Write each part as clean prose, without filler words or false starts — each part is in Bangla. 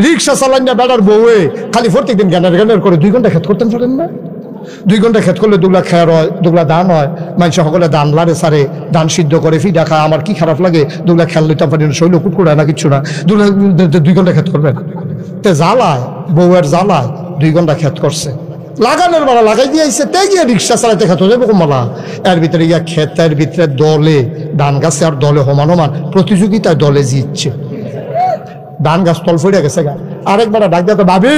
রিক্সা চালান না বেড়ার বউয়ে খালি প্রত্যেকদিন জ্ঞানের করে 2 ঘন্টা খেত করতেন পারেন না? 2 ঘন্টা খেত করলে 2 লাখ খেয়ার হয়, 2 লাখ ধান হয়। মানুষ সকলে ধান লাড়ে সারে, ধান সিদ্ধ করে ফিডা খায়। আমার কি খারাপ লাগে, 2 লাখ খেয়াল লইতে পারি না, শৈল কুটকুড়ায় না, কিচ্ছু না। 2 ঘন্টা খেত করবেন তে জ্বালায়, বউয়ের জ্বালায় 2 ঘন্টা খেত করছে। লাগানোর বেলা লাগাই দিয়েছে, তে গিয়ে রিক্সা চালাইতে খেত যাবো কমলা। এর ভিতরে গিয়া খেতের ভিতরে দলে ধান গাছে আর দলে সমান প্রতিযোগিতায় দলে জিতছে। ধান গাছ তল ফুড়ে গেছে গা। আরেকবার ডাক দেখো, ভাবি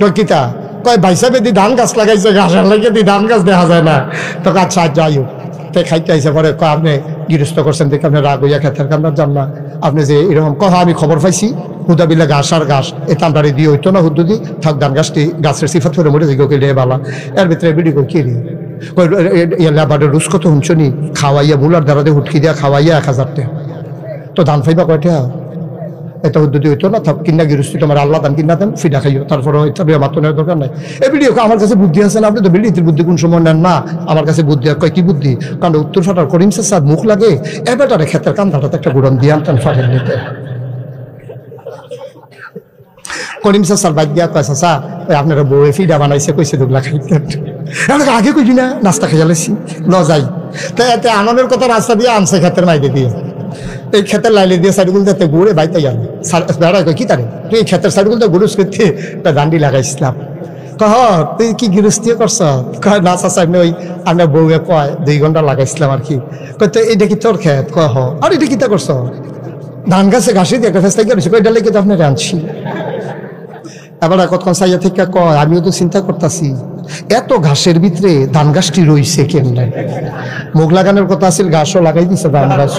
তো কিতা কয় ভাইসাবে দি ধান গাছ লাগাইছে, ঘাসের লাগে দি ধান গাছ দেখা যায় না। তো আচ্ছা যাই হোক, তে খাইতে আইসে পরে আপনি গৃহস্থ করছেন দেখে আপনি রাগ হইয়া খেতের কান্নার যান না। আপনি যে এরকম কথা আমি খবর পাইছি, হুদা বিলে ঘাস আর ঘাস এই তামটারি দিয়ে হইতো না, হুদ্দু দি থাক ধান গাছটি গাছের সিফাত করে মরে দিকে লে বালা। এর ভিতরে বিড়ি কই কি লেবারের রুস কত হুঁচনি খাওয়াইয়া বুলার দ্বারা দিয়ে হুটকি দিয়া খাওয়াইয়া 1000 টাকা। তো ধান ফাইবা কয়টা এটা উদ্যোগী হইতো না, কিনা গৃহস্থী তোমার আল্লাহ দান কিনা দেন ফিডা খাইও, তারপরে মাতনের দরকার নাই। এই ভিডিও আমার কাছে বুদ্ধি আছে না, আপনি তো বিলিতির বুদ্ধি কোন সময় নেন না। আমার কাছে বুদ্ধি আর কয় কি বুদ্ধি, কারণ উত্তর ফাটার করিম স্যার মুখ লাগে এবারে ক্ষেতের কান্দাটাতে একটা গুড়ন দিয়ে আনতেন ফাটের নিতে। করিম স্যার বাদ দিয়া কয় চাচা ওই আপনারা বউয়ে ফিডা বানাইছে কইছে দুগলা খাইতেন। আগে কইছি না নাস্তা খাই যাচ্ছি ন যাই। তাই এতে আনন্দের কথা রাস্তা দিয়ে আনছে ক্ষেতের মাইকে দিয়ে, এই ক্ষেতের লাইলে দিয়ে সাইডগুলো যাতে ঘুরে বাইতে গেল। বেড়ায় কি তারে তুই এই ক্ষেতের সাইডগুলো গুরুস করতে দান্ডি লাগাইছিলাম। কহ তুই কি গৃহস্থী করছ? কয় না চাচা এমনি ওই আমরা বউয়ে কয় 2 ঘন্টা লাগাইছিলাম আর কি। কয় তো এইটা কি তোর ক্ষেত? কহ আর এটা কিতা করছ? ধান গাছে ঘাসি দিয়ে একটা ফেস্তা গিয়ে কয় এটা লেগে তো আপনার আনছি। এবার কতক্ষণ সাইয়া থেকে কয় আমিও তো চিন্তা করতেছি এত ঘাসের ভিতরে ধান গাছটি রইছে কেমনে। মুখ লাগানোর কথা আছিল, ঘাসও লাগাই দিছে ধান গাছ।